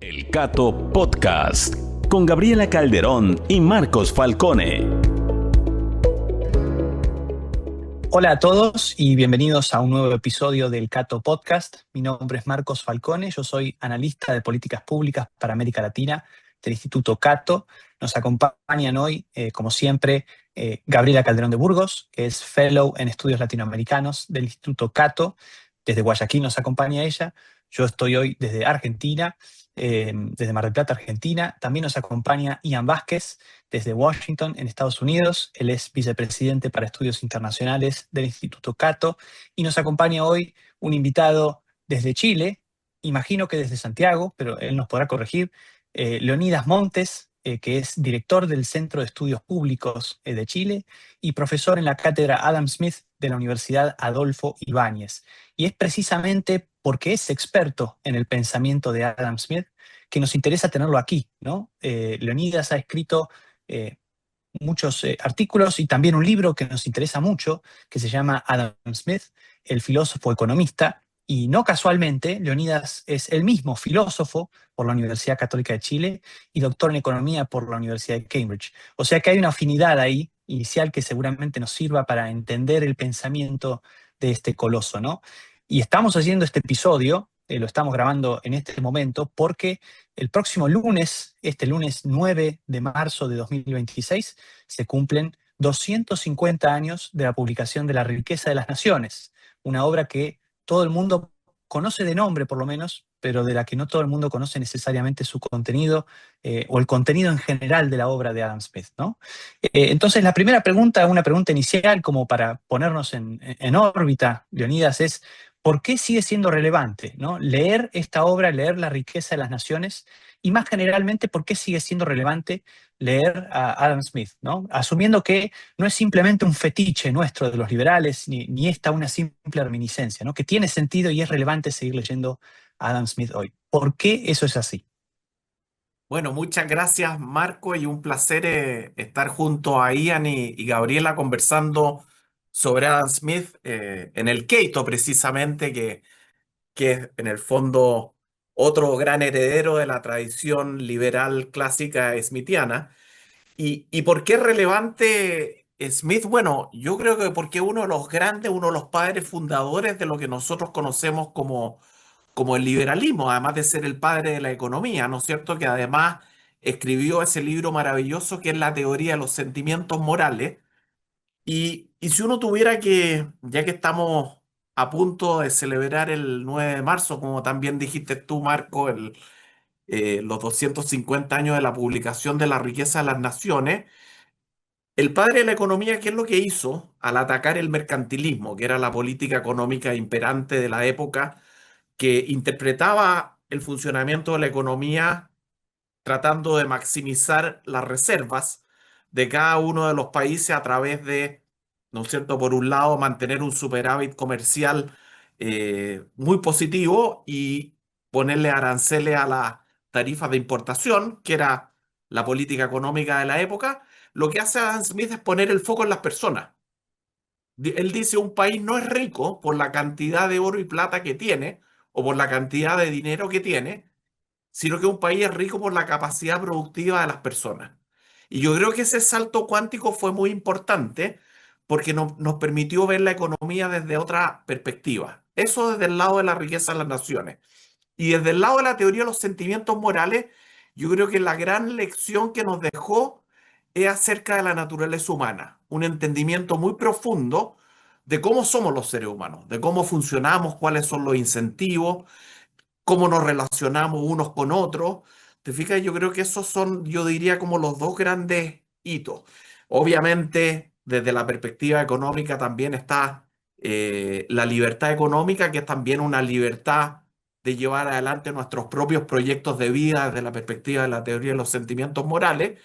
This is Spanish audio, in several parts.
El Cato Podcast, con Gabriela Calderón y Marcos Falcone. Hola a todos y bienvenidos a un nuevo episodio del Cato Podcast. Mi nombre es Marcos Falcone, yo soy analista de políticas públicas para América Latina del Instituto Cato. Nos acompañan hoy, como siempre, Gabriela Calderón de Burgos, que es Fellow en Estudios Latinoamericanos del Instituto Cato. Desde Guayaquil nos acompaña ella. Yo estoy hoy desde Argentina, desde Mar del Plata, Argentina. También nos acompaña Ian Vázquez, desde Washington, en Estados Unidos. Él es vicepresidente para estudios internacionales del Instituto Cato. Y nos acompaña hoy un invitado desde Chile, imagino que desde Santiago, pero él nos podrá corregir, Leonidas Montes, que es director del Centro de Estudios Públicos de Chile y profesor en la cátedra Adam Smith de la Universidad Adolfo Ibáñez. Y es precisamente porque es experto en el pensamiento de Adam Smith que nos interesa tenerlo aquí, ¿no? Leonidas ha escrito muchos artículos y también un libro que nos interesa mucho, que se llama Adam Smith, el filósofo economista. Y no casualmente, Leonidas es el mismo filósofo por la Universidad Católica de Chile y doctor en economía por la Universidad de Cambridge. O sea que hay una afinidad ahí inicial que seguramente nos sirva para entender el pensamiento de este coloso, ¿no? Y estamos haciendo este episodio, lo estamos grabando en este momento, porque el próximo lunes, este lunes 9 de marzo de 2026, se cumplen 250 años de la publicación de La riqueza de las naciones, una obra que todo el mundo conoce de nombre por lo menos, pero de la que no todo el mundo conoce necesariamente su contenido o el contenido en general de la obra de Adam Smith, ¿no? Entonces la primera pregunta, una pregunta inicial como para ponernos en órbita, Leonidas, es ¿por qué sigue siendo relevante, ¿no? Leer esta obra, leer La riqueza de las naciones, y más generalmente, ¿por qué sigue siendo relevante leer a Adam Smith, ¿no? Asumiendo que no es simplemente un fetiche nuestro de los liberales, ni esta una simple reminiscencia, ¿no? Que tiene sentido y es relevante seguir leyendo a Adam Smith hoy. ¿Por qué eso es así? Bueno, muchas gracias, Marco, y un placer estar junto a Ian y Gabriela conversando sobre Adam Smith en el Cato, precisamente, que es en el fondo otro gran heredero de la tradición liberal clásica smithiana. ¿Y por qué es relevante Smith? Bueno, yo creo que porque uno de los grandes, uno de los padres fundadores de lo que nosotros conocemos como el liberalismo, además de ser el padre de la economía, ¿no es cierto? Que además escribió ese libro maravilloso que es la teoría de los sentimientos morales. Y si uno tuviera que, ya que estamos a punto de celebrar el 9 de marzo, como también dijiste tú, Marco, los 250 años de la publicación de La riqueza de las naciones, el padre de la economía, ¿qué es lo que hizo al atacar el mercantilismo, que era la política económica imperante de la época, que interpretaba el funcionamiento de la economía tratando de maximizar las reservas de cada uno de los países a través de, ¿no es cierto?, por un lado, mantener un superávit comercial muy positivo y ponerle aranceles a las tarifas de importación, que era la política económica de la época. Lo que hace Adam Smith es poner el foco en las personas. Él dice, un país no es rico por la cantidad de oro y plata que tiene o por la cantidad de dinero que tiene, sino que un país es rico por la capacidad productiva de las personas. Y yo creo que ese salto cuántico fue muy importante porque nos permitió ver la economía desde otra perspectiva. Eso desde el lado de la riqueza de las naciones. Y desde el lado de la teoría de los sentimientos morales, yo creo que la gran lección que nos dejó es acerca de la naturaleza humana, un entendimiento muy profundo de cómo somos los seres humanos, de cómo funcionamos, cuáles son los incentivos, cómo nos relacionamos unos con otros. ¿Te fijas? Yo creo que esos son, yo diría, como los dos grandes hitos. Obviamente, desde la perspectiva económica también está la libertad económica, que es también una libertad de llevar adelante nuestros propios proyectos de vida desde la perspectiva de la teoría de los sentimientos morales.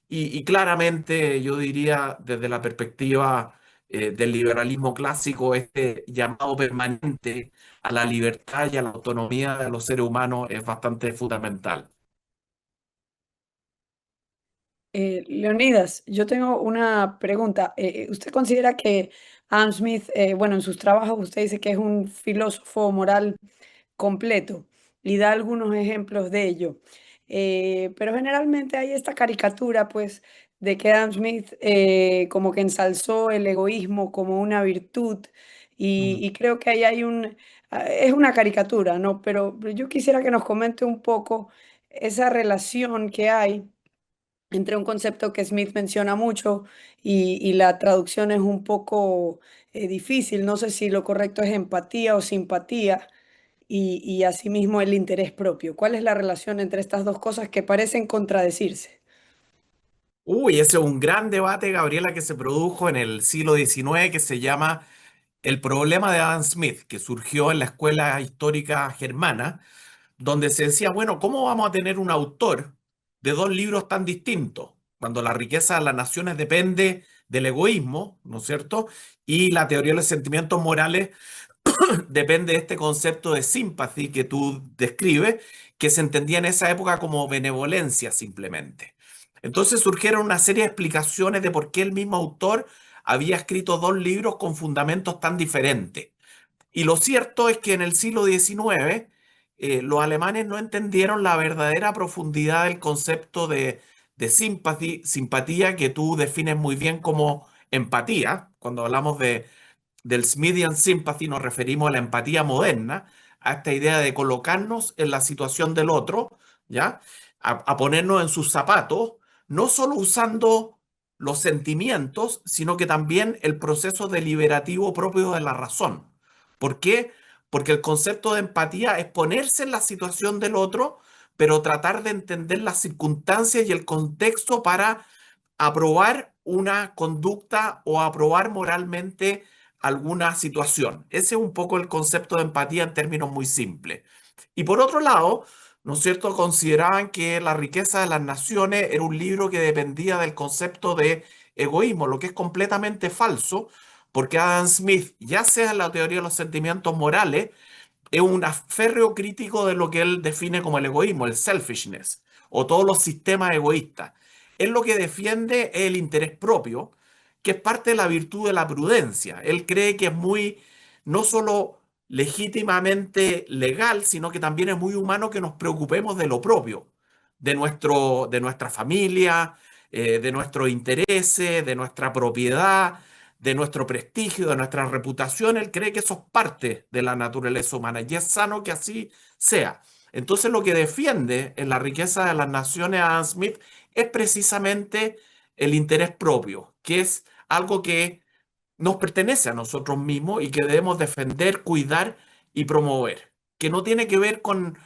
Y claramente yo diría desde la perspectiva del liberalismo clásico, este llamado permanente a la libertad y a la autonomía de los seres humanos es bastante fundamental. Leonidas, yo tengo una pregunta. ¿Usted considera que Adam Smith, bueno, en sus trabajos usted dice que es un filósofo moral completo? y da algunos ejemplos de ello. Pero generalmente hay esta caricatura, pues, de que Adam Smith como que ensalzó el egoísmo como una virtud Mm. y creo que ahí hay es una caricatura, ¿no? Pero yo quisiera que nos comente un poco esa relación que hay entre un concepto que Smith menciona mucho y la traducción es un poco difícil. No sé si lo correcto es empatía o simpatía y asimismo el interés propio. ¿Cuál es la relación entre estas dos cosas que parecen contradecirse? Uy, ese es un gran debate, Gabriela, que se produjo en el siglo XIX, que se llama el problema de Adam Smith, que surgió en la escuela histórica germana, donde se decía, bueno, ¿cómo vamos a tener un autor de dos libros tan distintos? Cuando la riqueza de las naciones depende del egoísmo, ¿no es cierto? Y la teoría de los sentimientos morales depende de este concepto de sympathy que tú describes, que se entendía en esa época como benevolencia simplemente. Entonces surgieron una serie de explicaciones de por qué el mismo autor había escrito dos libros con fundamentos tan diferentes. Y lo cierto es que en el siglo XIX los alemanes no entendieron la verdadera profundidad del concepto de sympathy, simpatía, que tú defines muy bien como empatía. Cuando hablamos del Smithian Sympathy nos referimos a la empatía moderna, a esta idea de colocarnos en la situación del otro, ¿ya? A ponernos en sus zapatos, no solo usando los sentimientos, sino que también el proceso deliberativo propio de la razón. ¿Por qué? Porque el concepto de empatía es ponerse en la situación del otro, pero tratar de entender las circunstancias y el contexto para aprobar una conducta o aprobar moralmente alguna situación. Ese es un poco el concepto de empatía en términos muy simples. Y por otro lado, ¿no es cierto? Consideraban que La riqueza de las naciones era un libro que dependía del concepto de egoísmo, lo que es completamente falso, porque Adam Smith, ya sea en la teoría de los sentimientos morales, es un férreo crítico de lo que él define como el egoísmo, el selfishness, o todos los sistemas egoístas. Él lo que defiende es el interés propio, que es parte de la virtud de la prudencia. Él cree que es muy, no solo legítimamente legal, sino que también es muy humano que nos preocupemos de lo propio, de nuestra familia, de nuestros intereses, de nuestra propiedad, de nuestro prestigio, de nuestra reputación. Él cree que eso es parte de la naturaleza humana y es sano que así sea. Entonces lo que defiende en la riqueza de las naciones Adam Smith es precisamente el interés propio, que es algo que nos pertenece a nosotros mismos y que debemos defender, cuidar y promover, que no tiene que ver con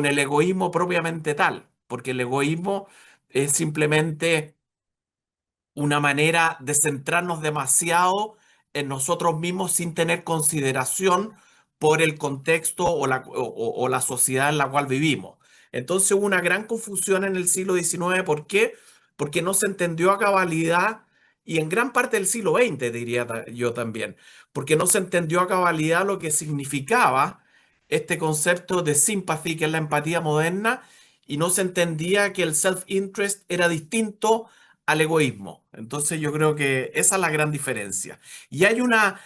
el egoísmo propiamente tal, porque el egoísmo es simplemente una manera de centrarnos demasiado en nosotros mismos sin tener consideración por el contexto o la sociedad en la cual vivimos. Entonces hubo una gran confusión en el siglo XIX. ¿Por qué? Porque no se entendió a cabalidad, y en gran parte del siglo XX, diría yo también, porque no se entendió a cabalidad lo que significaba este concepto de sympathy, que es la empatía moderna, y no se entendía que el self-interest era distinto al egoísmo. Entonces yo creo que esa es la gran diferencia. Y hay una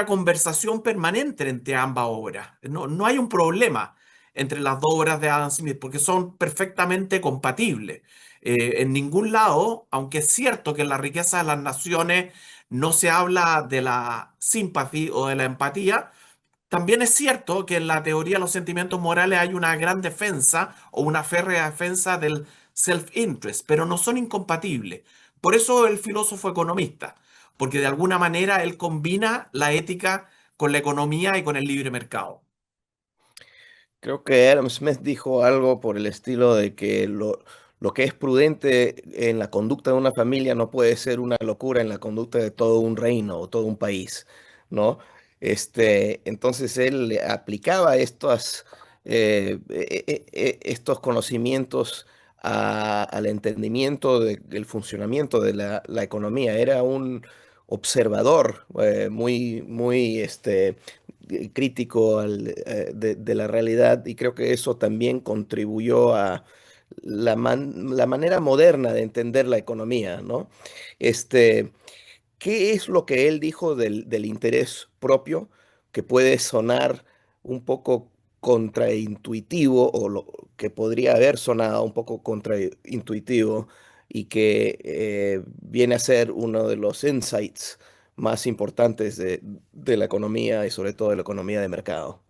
conversación permanente entre ambas obras. No, no hay un problema entre las dos obras de Adam Smith porque son perfectamente compatibles. En ningún lado, aunque es cierto que en La riqueza de las naciones no se habla de la simpatía o de la empatía, también es cierto que en la teoría de los sentimientos morales hay una gran defensa o una férrea defensa del self-interest, pero no son incompatibles. Por eso el filósofo economista, porque de alguna manera él combina la ética con la economía y con el libre mercado. Creo que Adam Smith dijo algo por el estilo de que lo que es prudente en la conducta de una familia no puede ser una locura en la conducta de todo un reino o todo un país, ¿no? Entonces él le aplicaba estos conocimientos al entendimiento del funcionamiento de la economía. Era un observador muy crítico de la realidad, y creo que eso también contribuyó a la manera moderna de entender la economía, ¿no? Este, ¿Qué es lo que él dijo del interés propio? Que puede sonar un poco contraintuitivo, o lo que podría haber sonado un poco contraintuitivo, y que viene a ser uno de los insights más importantes de la economía, y sobre todo de la economía de mercado.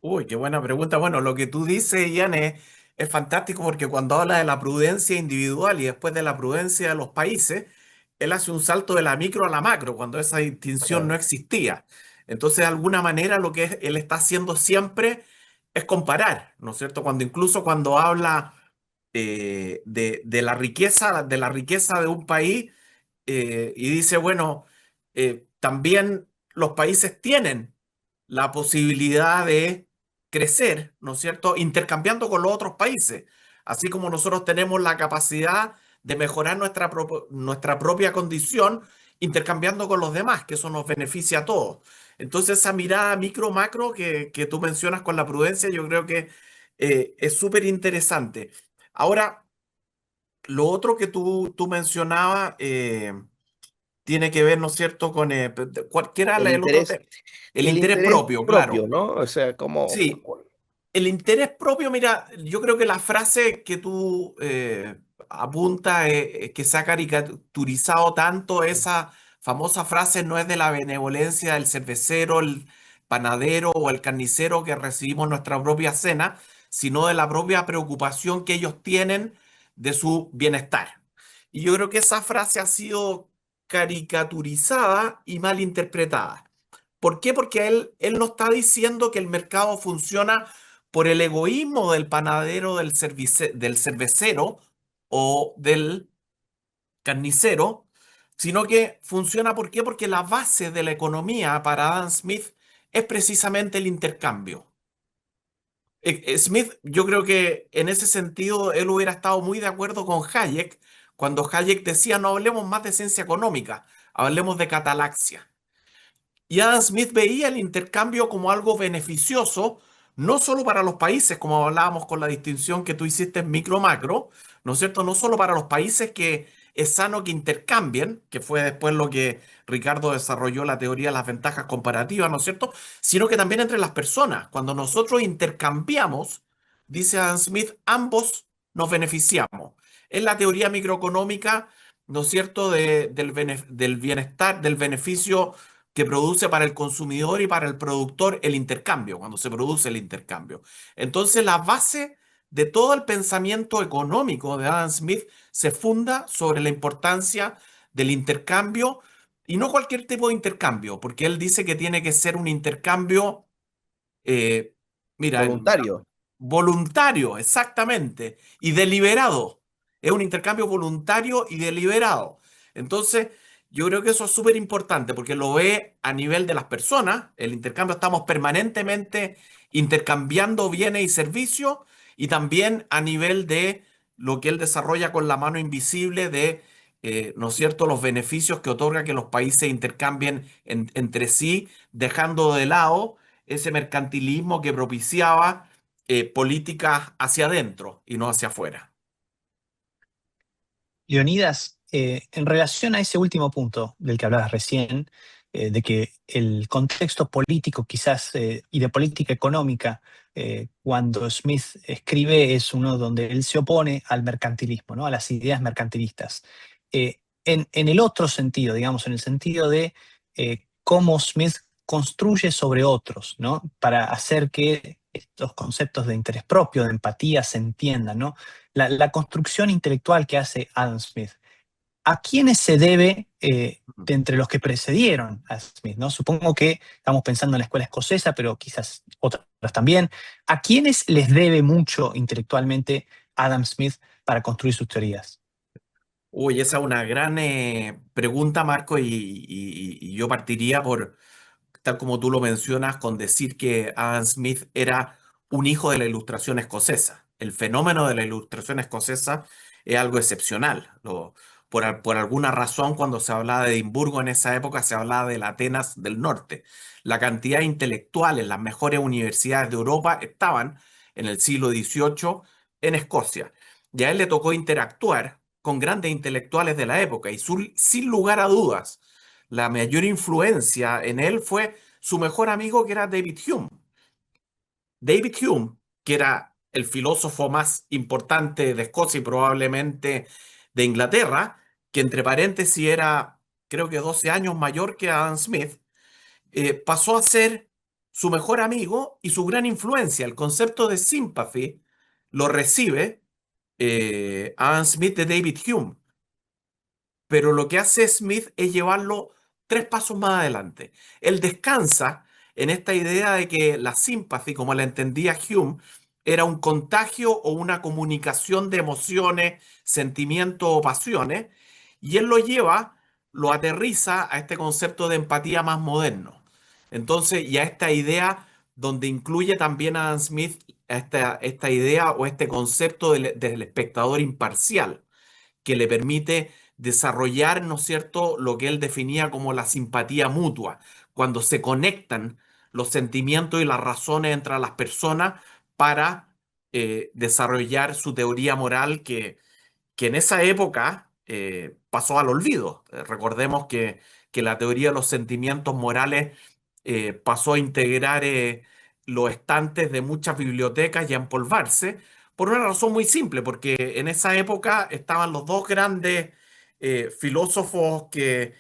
Uy, qué buena pregunta. Bueno, lo que tú dices, Ian, es fantástico porque cuando habla de la prudencia individual y después de la prudencia de los países, él hace un salto de la micro a la macro, cuando esa distinción no Claro. existía. Entonces, de alguna manera, lo que él está haciendo siempre es comparar, ¿no es cierto? Incluso cuando habla de la riqueza de un país, y dice, bueno, también los países tienen la posibilidad de crecer, ¿no es cierto?, intercambiando con los otros países, así como nosotros tenemos la capacidad de mejorar nuestra propia condición intercambiando con los demás, que eso nos beneficia a todos. Entonces, esa mirada micro-macro que tú mencionas con la prudencia, yo creo que es súper interesante. Ahora, lo otro que tú mencionabas tiene que ver, ¿no es cierto?, con cualquiera El el otro interés, tema. El el interés interés propio, propio, claro. ¿no? O sea, como, Sí, el interés propio, mira, yo creo que la frase que tú apuntas, que se ha caricaturizado tanto, esa famosa frase no es de la benevolencia del cervecero, el panadero o el carnicero que recibimos nuestra propia cena, sino de la propia preocupación que ellos tienen de su bienestar. Y yo creo que esa frase ha sido caricaturizada y mal interpretada. ¿Por qué? Porque él no está diciendo que el mercado funciona por el egoísmo del panadero, del cervecero o del carnicero, sino que funciona ¿por qué? Porque la base de la economía para Adam Smith es precisamente el intercambio. Smith, yo creo que en ese sentido él hubiera estado muy de acuerdo con Hayek cuando Hayek decía no hablemos más de ciencia económica, hablemos de catalaxia. Y Adam Smith veía el intercambio como algo beneficioso, no solo para los países, como hablábamos con la distinción que tú hiciste en micro-macro, ¿no es cierto? No solo para los países que es sano que intercambien, que fue después lo que Ricardo desarrolló la teoría de las ventajas comparativas, ¿no es cierto? Sino que también entre las personas. Cuando nosotros intercambiamos, dice Adam Smith, ambos nos beneficiamos. Es la teoría microeconómica, ¿no es cierto?, del bienestar, del beneficio que produce para el consumidor y para el productor el intercambio, cuando se produce el intercambio. Entonces, la base de todo el pensamiento económico de Adam Smith se funda sobre la importancia del intercambio y no cualquier tipo de intercambio, porque él dice que tiene que ser un intercambio, eh, mira, voluntario. voluntario, exactamente, y deliberado. Es un intercambio voluntario y deliberado. Entonces, yo creo que eso es súper importante porque lo ve a nivel de las personas. El intercambio estamos permanentemente intercambiando bienes y servicios y también a nivel de lo que él desarrolla con la mano invisible de, ¿no es cierto?, los beneficios que otorga que los países intercambien entre sí, dejando de lado ese mercantilismo que propiciaba políticas hacia adentro y no hacia afuera. Leonidas, en relación a ese último punto del que hablabas recién, de que el contexto político quizás y de política económica, cuando Smith escribe, es uno donde él se opone al mercantilismo, ¿no? A las ideas mercantilistas. En el otro sentido, digamos, en el sentido de cómo Smith construye sobre otros, ¿no? Para hacer que estos conceptos de interés propio, de empatía, se entiendan, ¿no? La construcción intelectual que hace Adam Smith. ¿A quiénes se debe de entre los que precedieron a Smith? ¿No? Supongo que estamos pensando en la escuela escocesa, pero quizás otras también. ¿A quiénes les debe mucho intelectualmente Adam Smith para construir sus teorías? Uy, esa es una gran pregunta, Marco, y yo partiría por, tal como tú lo mencionas, con decir que Adam Smith era un hijo de la Ilustración escocesa. El fenómeno de la Ilustración escocesa es algo excepcional. Por alguna razón, cuando se hablaba de Edimburgo en esa época, se hablaba de la Atenas del Norte. La cantidad de intelectuales, las mejores universidades de Europa estaban en el siglo XVIII en Escocia. Y a él le tocó interactuar con grandes intelectuales de la época y sin lugar a dudas la mayor influencia en él fue su mejor amigo que era David Hume. David Hume, que era el filósofo más importante de Escocia y probablemente de Inglaterra, que entre paréntesis era creo que 12 años mayor que Adam Smith, pasó a ser su mejor amigo y su gran influencia. El concepto de sympathy lo recibe Adam Smith de David Hume, pero lo que hace Smith es llevarlo 3 pasos más adelante. Él descansa en esta idea de que la sympathy, como la entendía Hume, era un contagio o una comunicación de emociones, sentimientos o pasiones, y él lo lleva, lo aterriza a este concepto de empatía más moderno. Entonces, y a esta idea donde incluye también a Adam Smith esta idea o este concepto del espectador imparcial que le permite desarrollar, ¿no es cierto?, lo que él definía como la simpatía mutua, cuando se conectan los sentimientos y las razones entre las personas para desarrollar su teoría moral que en esa época pasó al olvido. Recordemos que la teoría de los sentimientos morales pasó a integrar los estantes de muchas bibliotecas y a empolvarse por una razón muy simple, porque en esa época estaban los dos grandes filósofos que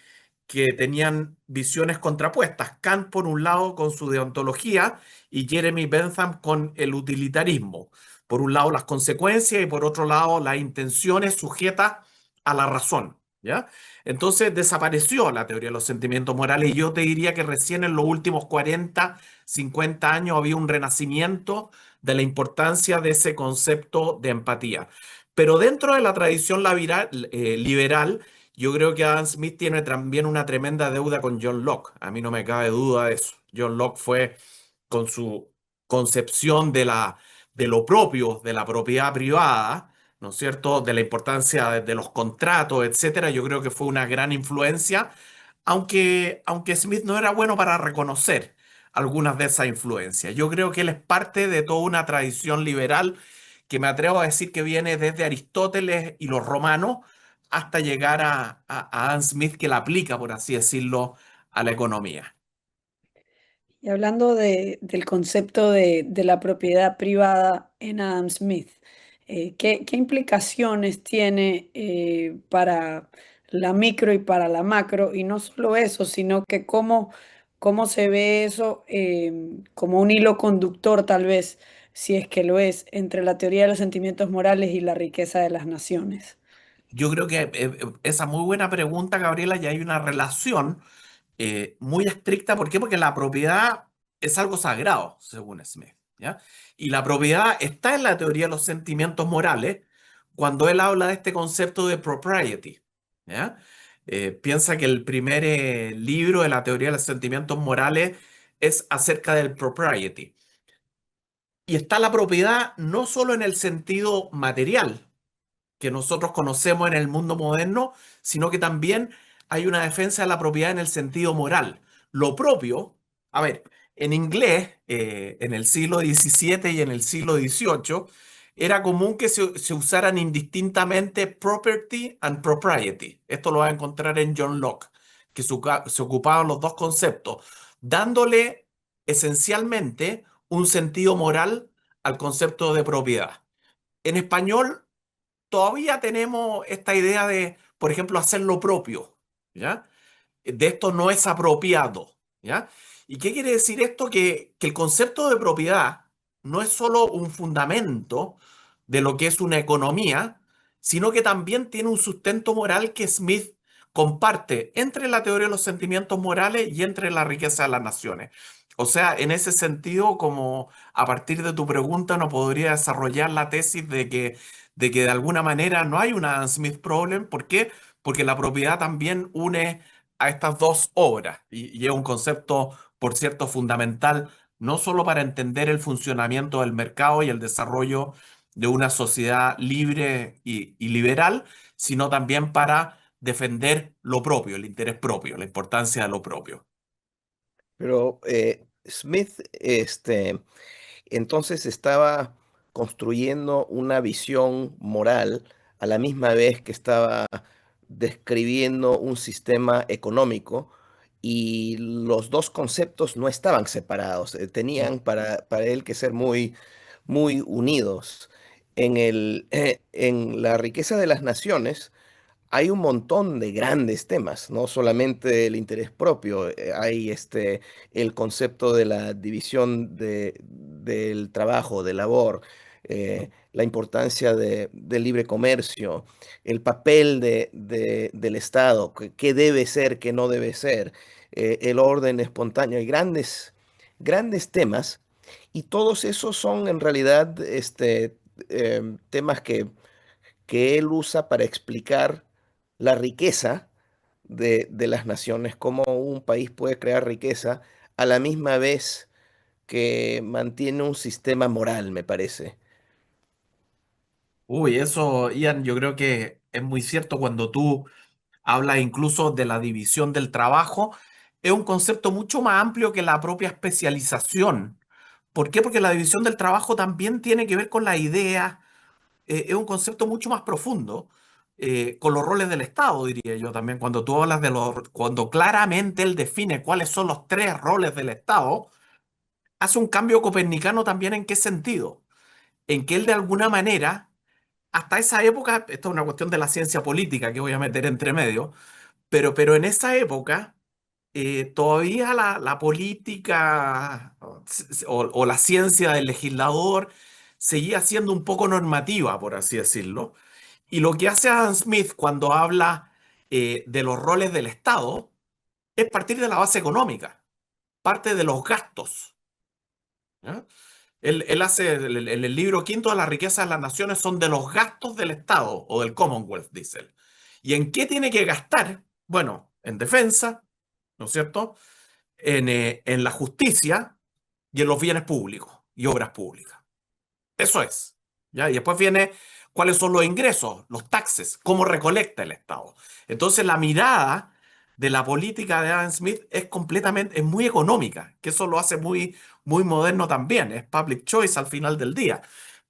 tenían visiones contrapuestas. Kant, por un lado, con su deontología, y Jeremy Bentham con el utilitarismo. Por un lado, las consecuencias y por otro lado, las intenciones sujetas a la razón. ¿Ya? Entonces desapareció la teoría de los sentimientos morales y yo te diría que recién en los últimos 40, 50 años había un renacimiento de la importancia de ese concepto de empatía. Pero dentro de la tradición liberal, yo creo que Adam Smith tiene también una tremenda deuda con John Locke. A mí no me cabe duda de eso. John Locke fue con su concepción de lo propio, de la propiedad privada, ¿no es cierto? De la importancia de los contratos, etcétera. Yo creo que fue una gran influencia, aunque Smith no era bueno para reconocer algunas de esas influencias. Yo creo que él es parte de toda una tradición liberal que me atrevo a decir que viene desde Aristóteles y los romanos hasta llegar a Adam Smith, que la aplica, por así decirlo, a la economía. Y hablando del concepto de la propiedad privada en Adam Smith, ¿qué implicaciones tiene para la micro y para la macro? Y no solo eso, sino que cómo se ve eso como un hilo conductor, tal vez, si es que lo es, entre la teoría de los sentimientos morales y la riqueza de las naciones. Yo creo que esa muy buena pregunta, Gabriela, y hay una relación muy estricta. ¿Por qué? Porque la propiedad es algo sagrado, según Smith, ¿ya? Y la propiedad está en la teoría de los sentimientos morales cuando él habla de este concepto de propriety, ¿ya? Piensa que el primer libro de la teoría de los sentimientos morales es acerca del propriety. Y está la propiedad no solo en el sentido material, que nosotros conocemos en el mundo moderno, sino que también hay una defensa de la propiedad en el sentido moral. Lo propio, a ver, en inglés, en el siglo XVII y en el siglo XVIII, era común que se usaran indistintamente property and propriety. Esto lo va a encontrar en John Locke, que se ocupaban los dos conceptos, dándole esencialmente un sentido moral al concepto de propiedad. En español, todavía tenemos esta idea de, por ejemplo, hacer lo propio, ¿ya? De esto no es apropiado, ¿ya? ¿Y qué quiere decir esto? Que el concepto de propiedad no es solo un fundamento de lo que es una economía, sino que también tiene un sustento moral que Smith comparte entre la teoría de los sentimientos morales y entre la riqueza de las naciones. O sea, en ese sentido, como a partir de tu pregunta, no podría desarrollar la tesis de que de alguna manera no hay una Adam Smith problem. ¿Por qué? Porque la propiedad también une a estas dos obras y es un concepto, por cierto, fundamental, no solo para entender el funcionamiento del mercado y el desarrollo de una sociedad libre y liberal, sino también para defender lo propio, el interés propio, la importancia de lo propio. Pero Smith, entonces estaba construyendo una visión moral a la misma vez que estaba describiendo un sistema económico y los dos conceptos no estaban separados, tenían para él que ser muy, muy unidos. En la riqueza de las naciones hay un montón de grandes temas, no solamente el interés propio, hay el concepto de la división del trabajo, de labor, la importancia del libre comercio, el papel del Estado, qué debe ser, qué no debe ser, el orden espontáneo, hay grandes, grandes temas y todos esos son en realidad temas que él usa para explicar la riqueza de las naciones, cómo un país puede crear riqueza a la misma vez que mantiene un sistema moral, me parece. Uy, eso, Ian, yo creo que es muy cierto cuando tú hablas incluso de la división del trabajo. Es un concepto mucho más amplio que la propia especialización. ¿Por qué? Porque la división del trabajo también tiene que ver con la idea, es un concepto mucho más profundo, con los roles del Estado, diría yo también. Cuando tú hablas cuando claramente él define cuáles son los tres roles del Estado, hace un cambio copernicano también en qué sentido. En que él de alguna manera, hasta esa época, esto es una cuestión de la ciencia política que voy a meter entre medio, pero en esa época todavía la política o la ciencia del legislador seguía siendo un poco normativa, por así decirlo. Y lo que hace Adam Smith cuando habla de los roles del Estado es partir de la base económica, parte de los gastos. ¿Ya? Él hace en el libro quinto de la riqueza de las naciones son de los gastos del Estado o del Commonwealth, dice él. ¿Y en qué tiene que gastar? Bueno, en defensa, ¿no es cierto? En la justicia y en los bienes públicos y obras públicas. Eso es. ¿Ya? Y después viene cuáles son los ingresos, los taxes, cómo recolecta el Estado. Entonces la mirada de la política de Adam Smith es completamente, es muy económica, que eso lo hace muy, muy moderno también, es public choice al final del día.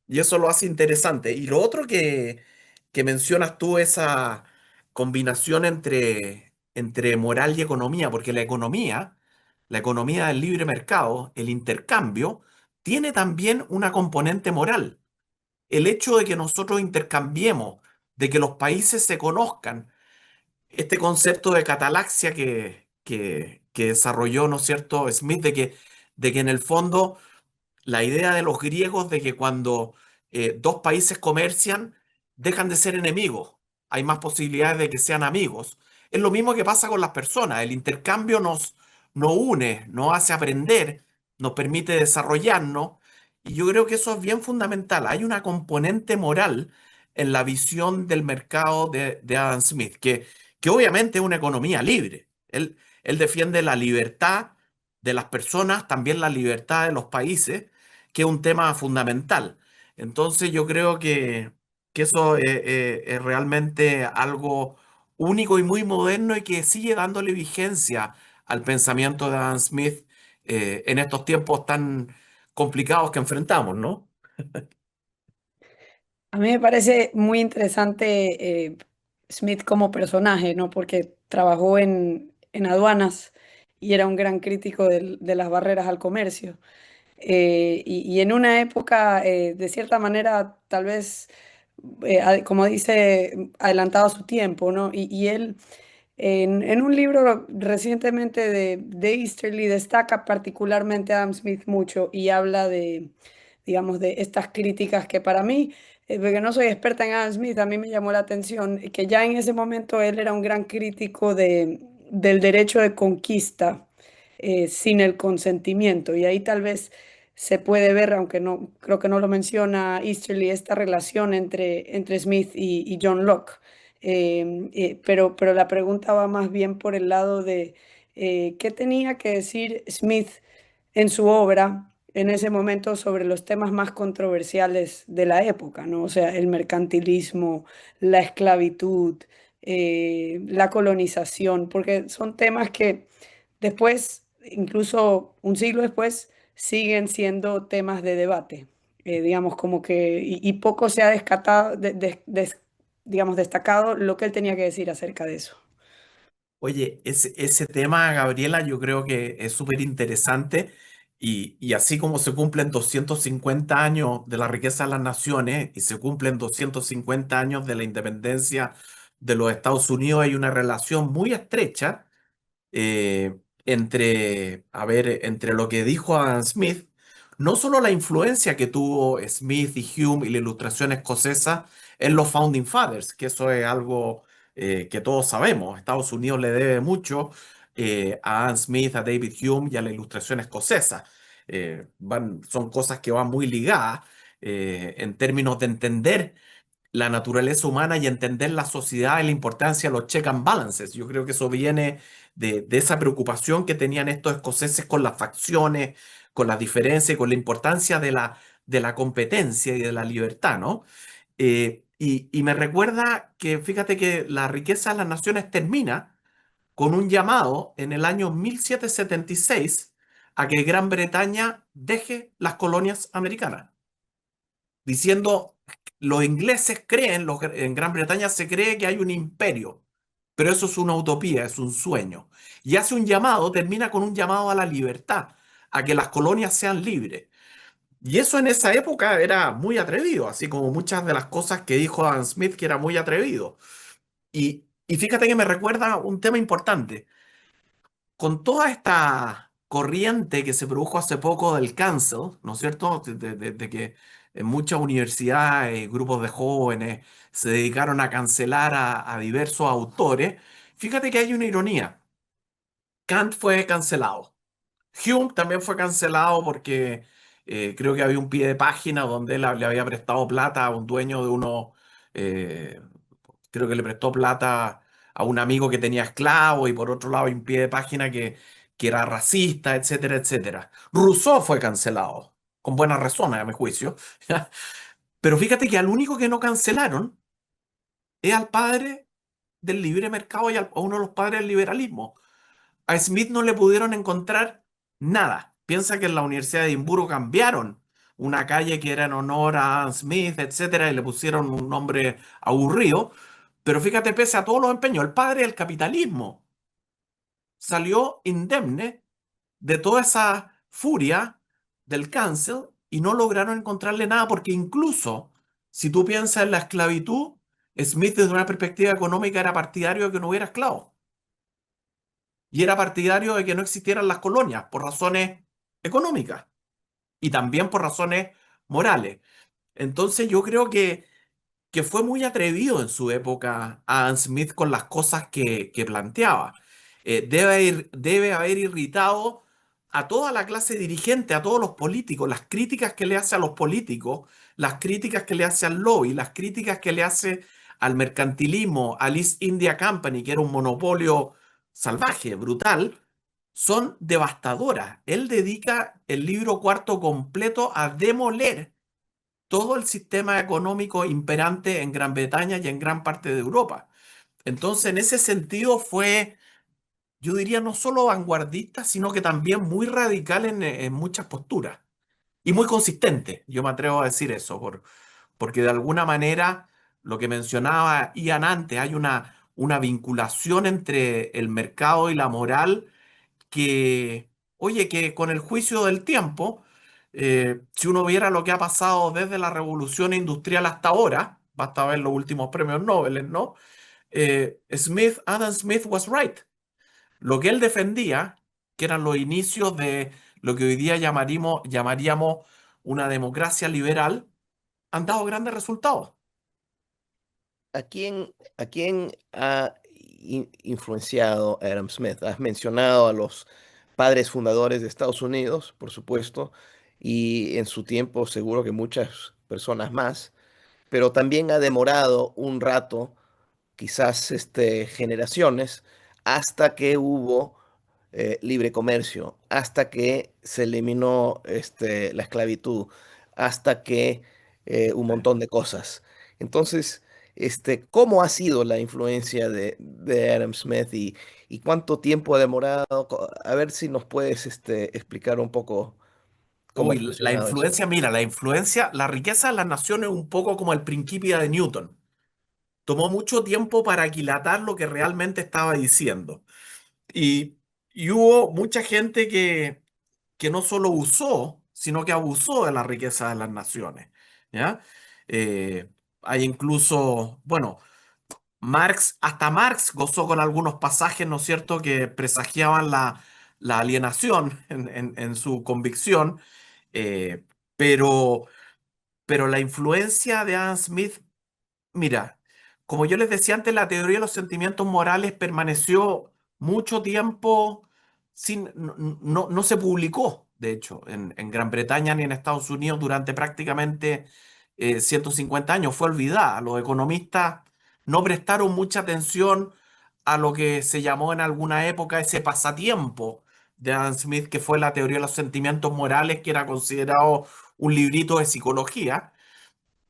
Y eso lo hace interesante. Y lo otro que mencionas tú, esa combinación entre moral y economía, porque la economía del libre mercado, el intercambio, tiene también una componente moral. El hecho de que nosotros intercambiemos, de que los países se conozcan, este concepto de catalaxia que desarrolló, ¿no es cierto?, Smith, de que en el fondo la idea de los griegos de que cuando dos países comercian, dejan de ser enemigos. Hay más posibilidades de que sean amigos. Es lo mismo que pasa con las personas. El intercambio nos une, nos hace aprender, nos permite desarrollarnos. Y yo creo que eso es bien fundamental. Hay una componente moral en la visión del mercado de Adam Smith, que obviamente es una economía libre. Él defiende la libertad de las personas, también la libertad de los países, que es un tema fundamental. Entonces yo creo que eso es realmente algo único y muy moderno y que sigue dándole vigencia al pensamiento de Adam Smith en estos tiempos tan complicados que enfrentamos, ¿no? A mí me parece muy interesante Smith como personaje, ¿no? Porque trabajó en aduanas y era un gran crítico de las barreras al comercio. Y en una época, de cierta manera, tal vez, como dice, adelantado a su tiempo, ¿no? Y él, en un libro recientemente de Easterly, destaca particularmente a Adam Smith mucho y habla de, digamos, de estas críticas que para mí, porque no soy experta en Adam Smith, a mí me llamó la atención que ya en ese momento él era un gran crítico del derecho de conquista sin el consentimiento. Y ahí tal vez se puede ver, aunque no creo que no lo menciona Easterly, esta relación entre Smith y John Locke. Pero la pregunta va más bien por el lado de qué tenía que decir Smith en su obra en ese momento sobre los temas más controversiales de la época, ¿no? O sea, el mercantilismo, la esclavitud, la colonización, porque son temas que después, incluso un siglo después, siguen siendo temas de debate. Digamos, como que, y poco se ha descatado, digamos, destacado lo que él tenía que decir acerca de eso. Oye, ese tema, Gabriela, yo creo que es súper interesante y así como se cumplen 250 años de la riqueza de las naciones y se cumplen 250 años de la independencia de los Estados Unidos, hay una relación muy estrecha entre lo que dijo Adam Smith, no solo la influencia que tuvo Smith y Hume y la ilustración escocesa en los Founding Fathers, que eso es algo que todos sabemos. Estados Unidos le debe mucho a Adam Smith, a David Hume y a la ilustración escocesa. Son cosas que van muy ligadas en términos de entender la naturaleza humana y entender la sociedad y la importancia de los check and balances. Yo creo que eso viene de esa preocupación que tenían estos escoceses con las facciones, con las diferencias y con la importancia de la competencia y de la libertad, ¿no? Y me recuerda que, fíjate que la riqueza de las naciones termina con un llamado en el año 1776 a que Gran Bretaña deje las colonias americanas diciendo, los ingleses creen, en Gran Bretaña se cree que hay un imperio, pero eso es una utopía, es un sueño. Y hace un llamado, termina con un llamado a la libertad, a que las colonias sean libres. Y eso en esa época era muy atrevido, así como muchas de las cosas que dijo Adam Smith, que era muy atrevido. Y fíjate que me recuerda un tema importante con toda esta corriente que se produjo hace poco del cancel, ¿no es cierto? De que en muchas universidades, grupos de jóvenes se dedicaron a cancelar a diversos autores, fíjate que hay una ironía. Kant fue cancelado. Hume también fue cancelado porque creo que había un pie de página donde él le había prestado plata a un dueño de uno, eh, creo que le prestó plata a un amigo que tenía esclavos y por otro lado hay un pie de página que era racista, etcétera, etcétera. Rousseau fue cancelado, con buenas razones a mi juicio. Pero fíjate que al único que no cancelaron es al padre del libre mercado y a uno de los padres del liberalismo. A Smith no le pudieron encontrar nada. Piensa que en la Universidad de Edimburgo cambiaron una calle que era en honor a Adam Smith, etcétera, y le pusieron un nombre aburrido. Pero fíjate, pese a todos los empeños, el padre del capitalismo salió indemne de toda esa furia del cancel y no lograron encontrarle nada porque incluso si tú piensas en la esclavitud, Smith desde una perspectiva económica era partidario de que no hubiera esclavos y era partidario de que no existieran las colonias por razones económicas y también por razones morales. Entonces yo creo que fue muy atrevido en su época Adam Smith con las cosas que planteaba. Debe haber irritado a toda la clase dirigente, a todos los políticos, las críticas que le hace a los políticos, las críticas que le hace al lobby, las críticas que le hace al mercantilismo, al East India Company, que era un monopolio salvaje, brutal, son devastadoras. Él dedica el libro cuarto completo a demoler todo el sistema económico imperante en Gran Bretaña y en gran parte de Europa. Entonces, en ese sentido fue, yo diría, no solo vanguardista, sino que también muy radical en muchas posturas y muy consistente. Yo me atrevo a decir eso, porque de alguna manera, lo que mencionaba Ian antes, hay una vinculación entre el mercado y la moral que, oye, que con el juicio del tiempo, si uno viera lo que ha pasado desde la revolución industrial hasta ahora, basta ver los últimos premios Nobel, ¿no? Adam Smith was right. Lo que él defendía, que eran los inicios de lo que hoy día llamaríamos una democracia liberal, han dado grandes resultados. ¿A quién ha influenciado Adam Smith? Has mencionado a los padres fundadores de Estados Unidos, por supuesto, y en su tiempo seguro que muchas personas más, pero también ha demorado un rato, quizás generaciones, hasta que hubo libre comercio, hasta que se eliminó la esclavitud, hasta que un Sí. montón de cosas. Entonces, ¿cómo ha sido la influencia de Adam Smith y cuánto tiempo ha demorado? A ver si nos puedes explicar un poco cómo ha Uy, la funcionado eso. influencia, mira, la influencia, la riqueza de las naciones es un poco como el Principia de Newton. tomó mucho tiempo para aquilatar lo que realmente estaba diciendo. Y, y hubo mucha gente que no solo usó, sino que abusó de la riqueza de las naciones, ¿ya? Eh, Hay incluso, bueno, hasta Marx gozó con algunos pasajes, ¿no es cierto?, que presagiaban la alienación en su convicción, eh, pero, pero la influencia de Adam Smith, mira, como yo les decía antes, la teoría de los sentimientos morales permaneció mucho tiempo no se publicó, de hecho, en Gran Bretaña ni en Estados Unidos durante prácticamente 150 años. Fue olvidada. Los economistas no prestaron mucha atención a lo que se llamó en alguna época ese pasatiempo de Adam Smith, que fue la teoría de los sentimientos morales, que era considerado un librito de psicología.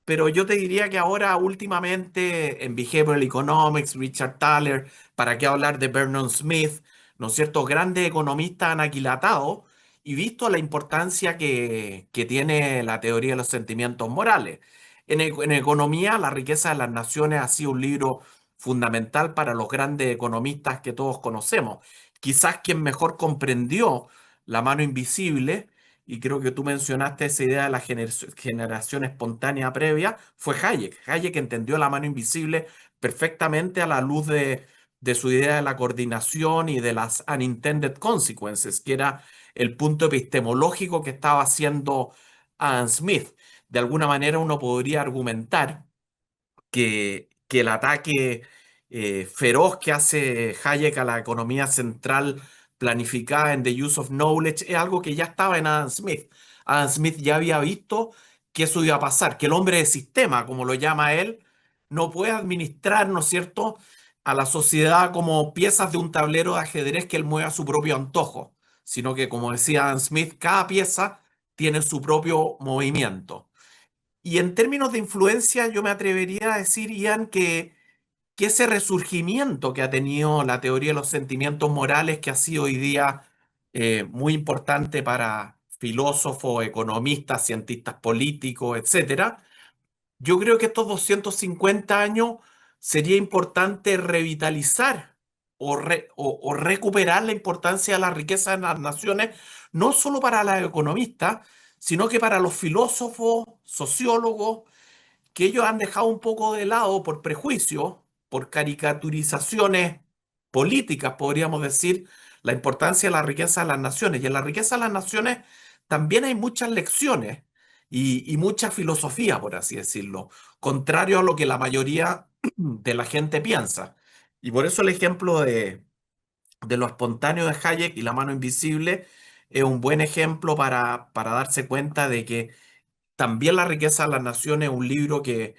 Pero yo te diría que ahora, últimamente, en Behavioral Economics, Richard Thaler, ¿para qué hablar de Vernon Smith? ¿No es cierto? Grandes economistas han aquilatado y visto la importancia que tiene la teoría de los sentimientos morales. En economía, La riqueza de las naciones ha sido un libro fundamental para los grandes economistas que todos conocemos. Quizás quien mejor comprendió la mano invisible, y creo que tú mencionaste esa idea de la generación espontánea previa, fue Hayek. Hayek entendió la mano invisible perfectamente a la luz de su idea de la coordinación y de las unintended consequences, que era el punto epistemológico que estaba haciendo Adam Smith. De alguna manera uno podría argumentar que el ataque feroz que hace Hayek a la economía central planificada en The Use of Knowledge es algo que ya estaba en Adam Smith. Adam Smith ya había visto que eso iba a pasar, que el hombre de sistema, como lo llama él, no puede administrar, ¿no es cierto?, a la sociedad como piezas de un tablero de ajedrez que él mueve a su propio antojo, sino que, como decía Adam Smith, cada pieza tiene su propio movimiento. Y en términos de influencia, yo me atrevería a decir, Ian, que ese resurgimiento que ha tenido la teoría de los sentimientos morales, que ha sido hoy día muy importante para filósofos, economistas, cientistas políticos, etcétera, yo creo que estos 250 años sería importante revitalizar o recuperar la importancia de la riqueza de las naciones, no solo para los economistas, sino que para los filósofos, sociólogos, que ellos han dejado un poco de lado por prejuicio, por caricaturizaciones políticas, podríamos decir, la importancia de la riqueza de las naciones. Y en la riqueza de las naciones también hay muchas lecciones y mucha filosofía, por así decirlo, contrario a lo que la mayoría de la gente piensa. Y por eso el ejemplo de lo espontáneo de Hayek y la mano invisible es un buen ejemplo para darse cuenta de que también La riqueza de las naciones es un libro que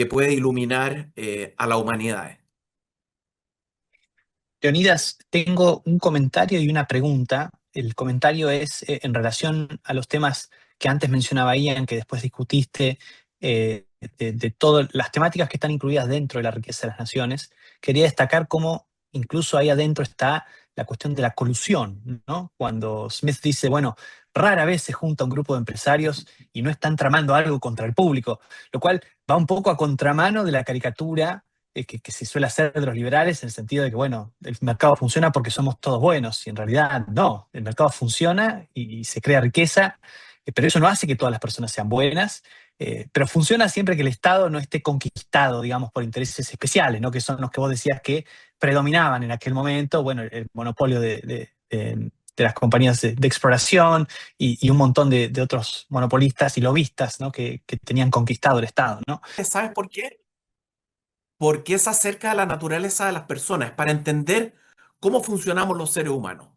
puede iluminar a la humanidad. Leonidas, tengo un comentario y una pregunta. El comentario es en relación a los temas que antes mencionaba Ian, que después discutiste, de todas las temáticas que están incluidas dentro de la riqueza de las naciones. Quería destacar cómo incluso ahí adentro está la cuestión de la colusión, ¿no? Cuando Smith dice, bueno, rara vez se junta un grupo de empresarios y no están tramando algo contra el público, lo cual va un poco a contramano de la caricatura que se suele hacer de los liberales, en el sentido de que, bueno, el mercado funciona porque somos todos buenos, y en realidad no, el mercado funciona y se crea riqueza, pero eso no hace que todas las personas sean buenas, pero funciona siempre que el Estado no esté conquistado, digamos, por intereses especiales, ¿no? Que son los que vos decías que predominaban en aquel momento, bueno, el monopolio de las compañías de exploración y un montón de otros monopolistas y lobistas, ¿no? Que tenían conquistado el Estado, ¿no? ¿Sabes por qué? Porque es acerca de la naturaleza de las personas, para entender cómo funcionamos los seres humanos.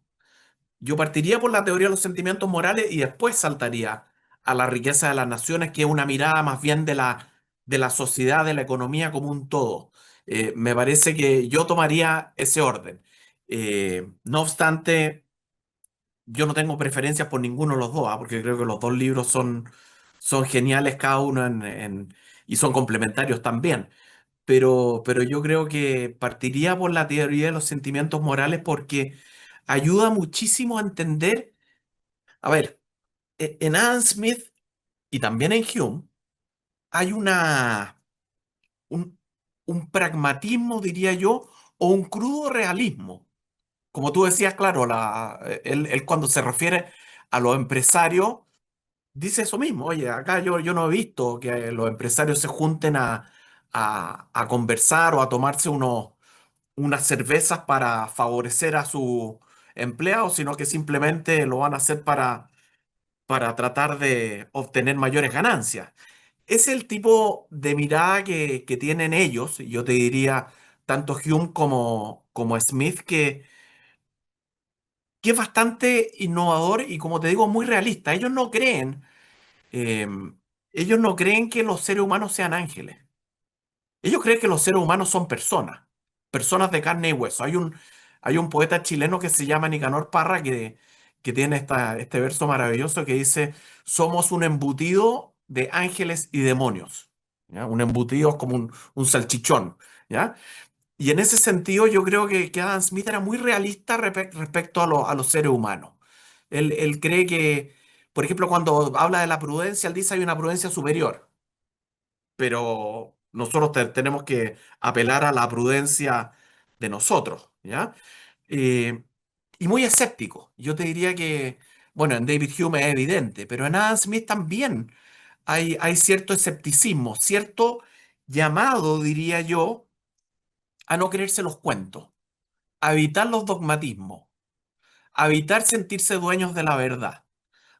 Yo partiría por la teoría de los sentimientos morales y después saltaría a la riqueza de las naciones, que es una mirada más bien de la sociedad, de la economía como un todo. Me parece que yo tomaría ese orden. No obstante, yo no tengo preferencias por ninguno de los dos, porque creo que los dos libros son geniales cada uno y son complementarios también. Pero yo creo que partiría por la teoría de los sentimientos morales porque ayuda muchísimo a entender, a ver, en Adam Smith y también en Hume hay un, un pragmatismo, diría yo, o un crudo realismo. Como tú decías, claro, él cuando se refiere a los empresarios, dice eso mismo. Oye, acá yo no he visto que los empresarios se junten a conversar o a tomarse unas cervezas para favorecer a sus empleados, sino que simplemente lo van a hacer para tratar de obtener mayores ganancias. Es el tipo de mirada que tienen ellos, y yo te diría, tanto Hume como Smith, que es bastante innovador y, como te digo, muy realista. Em, ellos no creen que los seres humanos sean ángeles. Ellos creen que los seres humanos son personas, personas de carne y hueso. Hay un poeta chileno que se llama Nicanor Parra que tiene este verso maravilloso que dice, somos un embutido de ángeles y demonios. ¿Ya? Un embutido es como un salchichón. ¿Ya? Y en ese sentido yo creo que Adam Smith era muy realista respecto a los seres humanos. Él cree que, por ejemplo, cuando habla de la prudencia, él dice hay una prudencia superior, pero nosotros tenemos que apelar a la prudencia de nosotros, ¿ya? Eh, y muy escéptico. Yo te diría que, bueno, en David Hume es evidente, pero en Adam Smith también hay cierto escepticismo, cierto llamado, diría yo, a no creerse los cuentos, a evitar los dogmatismos, a evitar sentirse dueños de la verdad,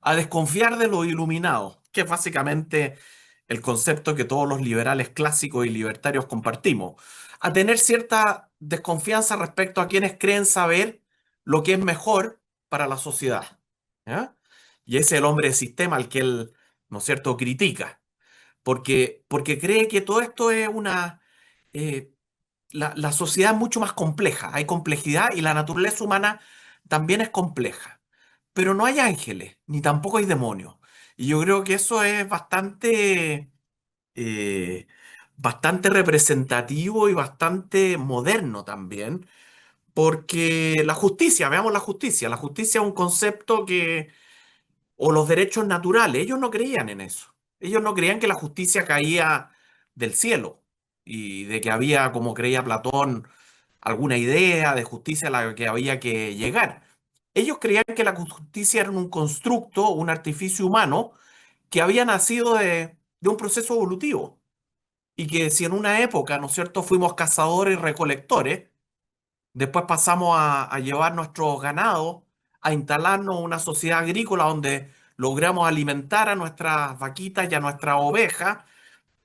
a desconfiar de los iluminados, que es básicamente el concepto que todos los liberales clásicos y libertarios compartimos, a tener cierta desconfianza respecto a quienes creen saber lo que es mejor para la sociedad. ¿Ya? Y ese es el hombre de sistema al que él, ¿no es cierto?, critica, porque cree que todo esto es eh, la sociedad es mucho más compleja, hay complejidad y la naturaleza humana también es compleja, pero no hay ángeles, ni tampoco hay demonios. Y yo creo que eso es eh, bastante representativo y bastante moderno también, porque veamos la justicia es un concepto o los derechos naturales, ellos no creían en eso. Ellos no creían que la justicia caía del cielo y de que había, como creía Platón, alguna idea de justicia a la que había que llegar. Ellos creían que la justicia era un constructo, un artificio humano que había nacido de un proceso evolutivo y que si en una época, ¿no es cierto?, fuimos cazadores y recolectores, después pasamos a llevar nuestros ganados, a instalarnos en una sociedad agrícola donde logramos alimentar a nuestras vaquitas y a nuestras ovejas.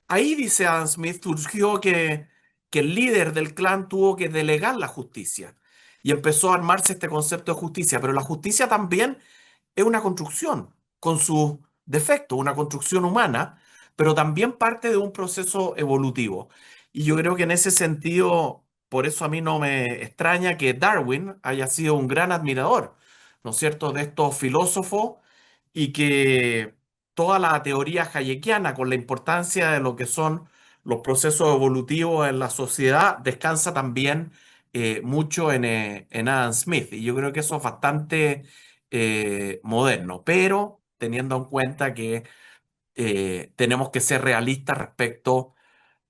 Ahí, dice Adam Smith, surgió que el líder del clan tuvo que delegar la justicia y empezó a armarse este concepto de justicia. Pero la justicia también es una construcción con sus defectos, una construcción humana, pero también parte de un proceso evolutivo. Y yo creo que en ese sentido, por eso a mí no me extraña que Darwin haya sido un gran admirador, ¿no es cierto?, de estos filósofos y que toda la teoría hayekiana con la importancia de lo que son los procesos evolutivos en la sociedad descansa también mucho en Adam Smith. Y yo creo que eso es bastante moderno, pero teniendo en cuenta que tenemos que ser realistas respecto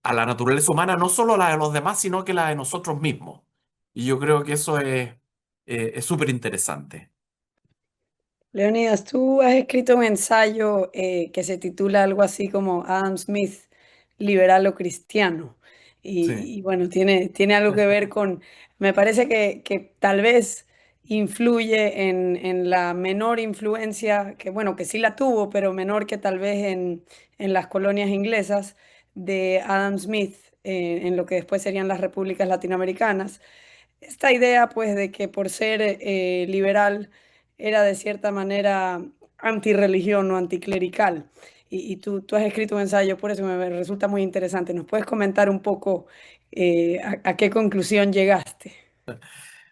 a la naturaleza humana, no solo la de los demás, sino que la de nosotros mismos. Y yo creo que eso es súper interesante. Leonidas, tú has escrito un ensayo que se titula algo así como Adam Smith, liberal o cristiano. Sí. Y bueno, tiene algo que ver con, me parece que tal vez influye en la menor influencia, que bueno, que sí la tuvo, pero menor que tal vez en las colonias inglesas de Adam Smith, en lo que después serían las repúblicas latinoamericanas. Esta idea, pues, de que por ser liberal era de cierta manera antirreligión o anticlerical. Y tú has escrito un ensayo, por eso me resulta muy interesante. ¿Nos puedes comentar un poco a qué conclusión llegaste?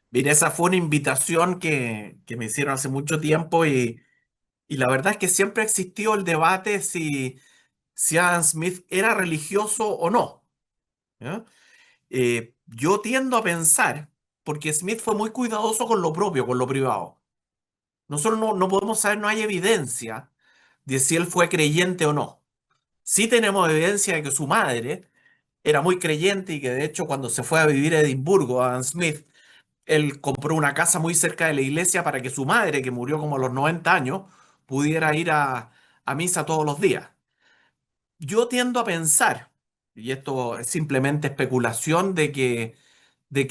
Mira, esa fue una invitación que me hicieron hace mucho tiempo y la verdad es que siempre existió el debate si Adam Smith era religioso o no. ¿Ya? Yo tiendo a pensar, porque Smith fue muy cuidadoso con lo propio, con lo privado. Nosotros no podemos saber, no hay evidencia de si él fue creyente o no. Sí tenemos evidencia de que su madre era muy creyente y que de hecho cuando se fue a vivir a Edimburgo, Adam Smith, él compró una casa muy cerca de la iglesia para que su madre, que murió como a los 90 años, pudiera ir a misa todos los días. Yo tiendo a pensar, y esto es simplemente especulación, de que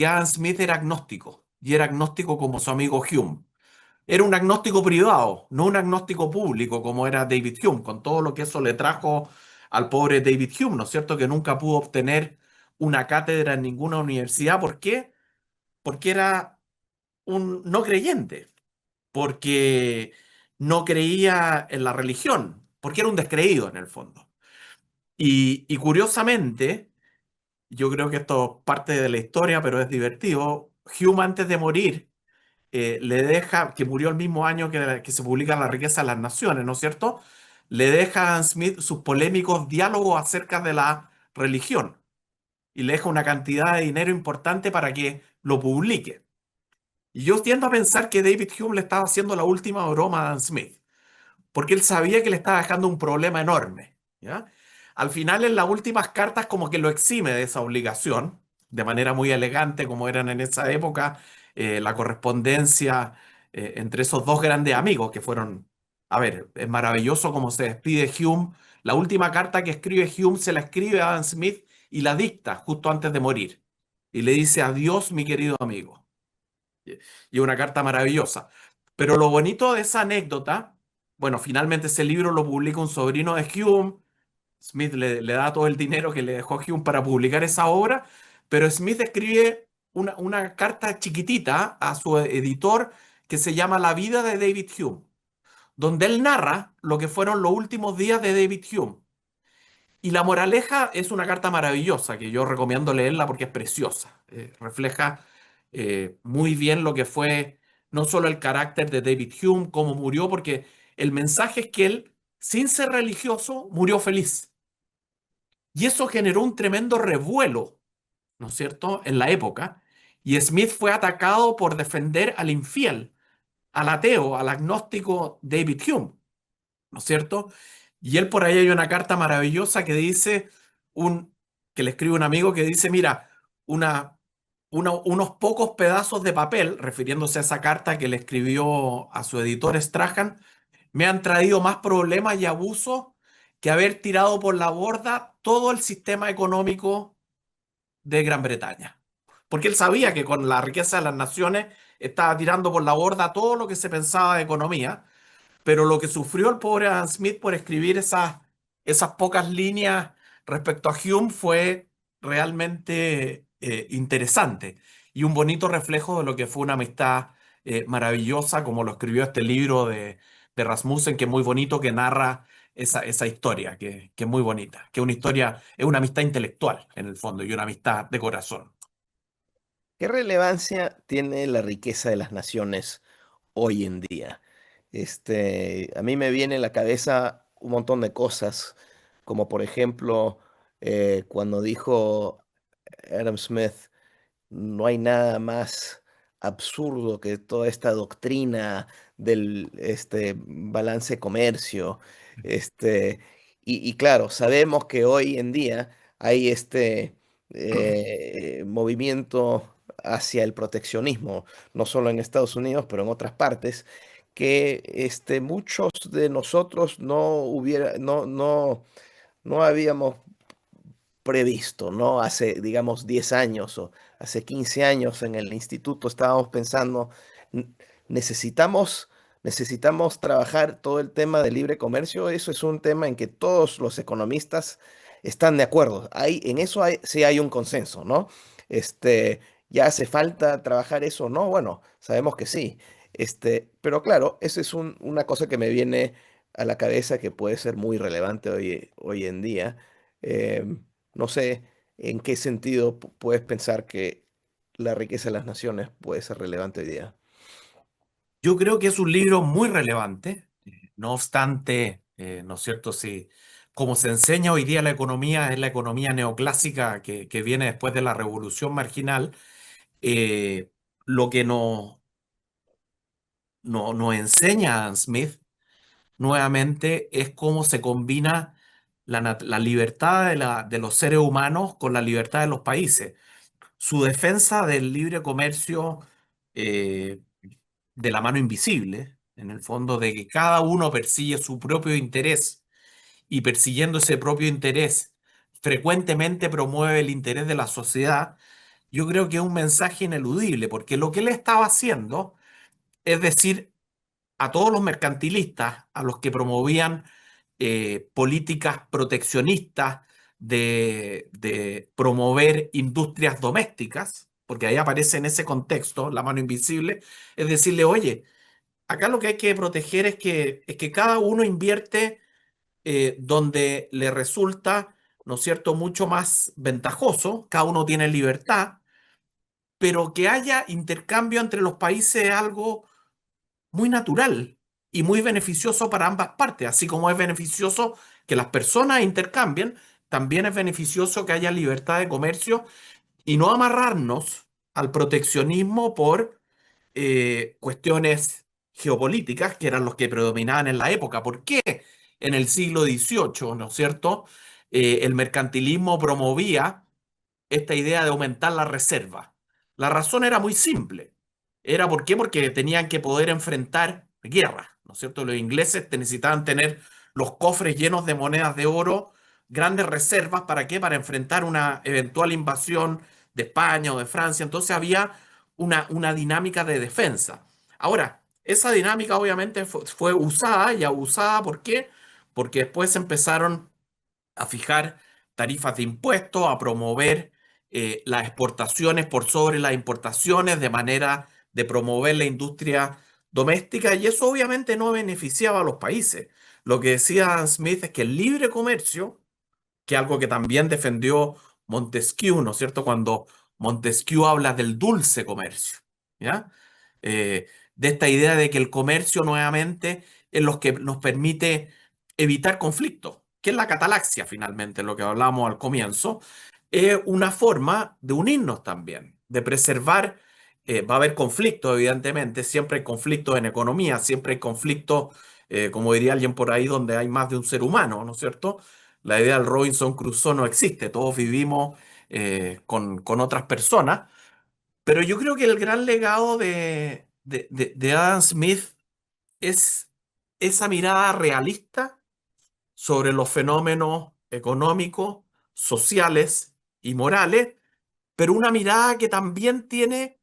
Adam Smith era agnóstico, y era agnóstico como su amigo Hume. Era un agnóstico privado, no un agnóstico público como era David Hume, con todo lo que eso le trajo al pobre David Hume, ¿no es cierto? Que nunca pudo obtener una cátedra en ninguna universidad. ¿Por qué? Porque era un no creyente, porque no creía en la religión, porque era un descreído en el fondo. Y curiosamente, yo creo que esto es parte de la historia, pero es divertido. Hume antes de morir le deja, que murió el mismo año que se publica La riqueza de las naciones, ¿no es cierto? Le deja a Adam Smith sus polémicos diálogos acerca de la religión y le deja una cantidad de dinero importante para que lo publique. Y yo tiendo a pensar que David Hume le estaba haciendo la última broma a Adam Smith, porque él sabía que le estaba dejando un problema enorme, ¿ya? Al final, en las últimas cartas, como que lo exime de esa obligación, de manera muy elegante, como eran en esa época, la correspondencia entre esos dos grandes amigos que fueron, a ver, es maravilloso cómo se despide Hume. La última carta que escribe Hume se la escribe a Adam Smith y la dicta justo antes de morir. Y le dice: adiós, mi querido amigo. Y es una carta maravillosa. Pero lo bonito de esa anécdota, bueno, finalmente ese libro lo publica un sobrino de Hume. Smith le da todo el dinero que le dejó Hume para publicar esa obra, pero Smith escribe una carta chiquitita a su editor que se llama La vida de David Hume, donde él narra lo que fueron los últimos días de David Hume. Y la moraleja es una carta maravillosa que yo recomiendo leerla porque es preciosa. Refleja muy bien lo que fue no solo el carácter de David Hume, cómo murió, porque el mensaje es que él, sin ser religioso, murió feliz. Y eso generó un tremendo revuelo, ¿no es cierto?, en la época. Y Smith fue atacado por defender al infiel, al ateo, al agnóstico David Hume, ¿no es cierto? Y él por ahí hay una carta maravillosa que dice, un, que le escribe un amigo que dice: mira, unos pocos pedazos de papel, refiriéndose a esa carta que le escribió a su editor Strahan, me han traído más problemas y abusos que haber tirado por la borda todo el sistema económico de Gran Bretaña. Porque él sabía que con la riqueza de las naciones estaba tirando por la borda todo lo que se pensaba de economía, pero lo que sufrió el pobre Adam Smith por escribir esas pocas líneas respecto a Hume fue realmente interesante y un bonito reflejo de lo que fue una amistad maravillosa, como lo escribió este libro de Rasmussen, que es muy bonito, que narra esa historia, que es muy bonita, que es una historia, es una amistad intelectual en el fondo y una amistad de corazón. ¿Qué relevancia tiene la riqueza de las naciones hoy en día? A mí me viene a la cabeza un montón de cosas, como por ejemplo, cuando dijo Adam Smith: no hay nada más absurdo que toda esta doctrina del balance de comercio. Este, y claro, sabemos que hoy en día hay movimiento hacia el proteccionismo, no solo en Estados Unidos, pero en otras partes, que muchos de nosotros no habíamos previsto, ¿no? Hace, digamos, 10 años o hace 15 años en el instituto estábamos pensando: "N- necesitamos, necesitamos trabajar todo el tema del libre comercio". Eso es un tema en que todos los economistas están de acuerdo. En eso sí hay un consenso, ¿no? ¿Ya hace falta trabajar eso? No, bueno, sabemos que sí. Pero claro, esa es una cosa que me viene a la cabeza que puede ser muy relevante hoy en día. Em, no sé en qué sentido puedes pensar que la riqueza de las naciones puede ser relevante hoy día. Yo creo que es un libro muy relevante, no obstante, ¿no es cierto? Si, como se enseña hoy día la economía, es la economía neoclásica que viene después de la revolución marginal, eh, lo que nos enseña Adam Smith nuevamente es cómo se combina la libertad de los seres humanos con la libertad de los países. Su defensa del libre comercio eh, de la mano invisible, en el fondo, de que cada uno persigue su propio interés y persiguiendo ese propio interés frecuentemente promueve el interés de la sociedad, yo creo que es un mensaje ineludible, porque lo que él estaba haciendo es decir a todos los mercantilistas, a los que promovían políticas proteccionistas de promover industrias domésticas, porque ahí aparece en ese contexto la mano invisible, es decirle, oye, acá lo que hay que proteger es que cada uno invierte donde le resulta, ¿no es cierto?, mucho más ventajoso, cada uno tiene libertad, pero que haya intercambio entre los países es algo muy natural y muy beneficioso para ambas partes, así como es beneficioso que las personas intercambien, también es beneficioso que haya libertad de comercio y no amarrarnos al proteccionismo por cuestiones geopolíticas, que eran los que predominaban en la época. ¿Por qué en el siglo XVIII, ¿no es cierto? El mercantilismo promovía esta idea de aumentar la reserva. La razón era muy simple. ¿Era por qué? Porque tenían que poder enfrentar guerra, ¿no es cierto? Los ingleses necesitaban tener los cofres llenos de monedas de oro, grandes reservas, ¿para qué? Para enfrentar una eventual invasión de España o de Francia. Entonces había una dinámica de defensa. Ahora, esa dinámica obviamente fue usada y abusada, ¿por qué? Porque después empezaron a fijar tarifas de impuestos, a promover las exportaciones por sobre las importaciones de manera de promover la industria doméstica y eso obviamente no beneficiaba a los países. Lo que decía Adam Smith es que el libre comercio, que es algo que también defendió Montesquieu, ¿no es cierto? Cuando Montesquieu habla del dulce comercio, ¿ya? De esta idea de que el comercio nuevamente es lo que nos permite evitar conflictos, que es la catalaxia finalmente, lo que hablamos al comienzo, es una forma de unirnos también, de preservar. Va a haber conflictos, evidentemente, siempre hay conflictos en economía, siempre hay conflictos, como diría alguien por ahí, donde hay más de un ser humano, ¿no es cierto? La idea del Robinson Crusoe no existe, todos vivimos con otras personas, pero yo creo que el gran legado de Adam Smith es esa mirada realista sobre los fenómenos económicos, sociales y morales, pero una mirada que también tiene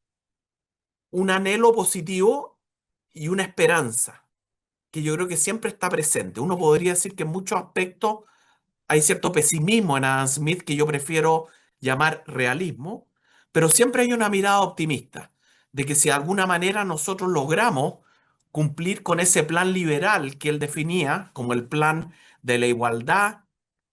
un anhelo positivo y una esperanza, que yo creo que siempre está presente. Uno podría decir que en muchos aspectos hay cierto pesimismo en Adam Smith que yo prefiero llamar realismo, pero siempre hay una mirada optimista de que si de alguna manera nosotros logramos cumplir con ese plan liberal que él definía como el plan de la igualdad,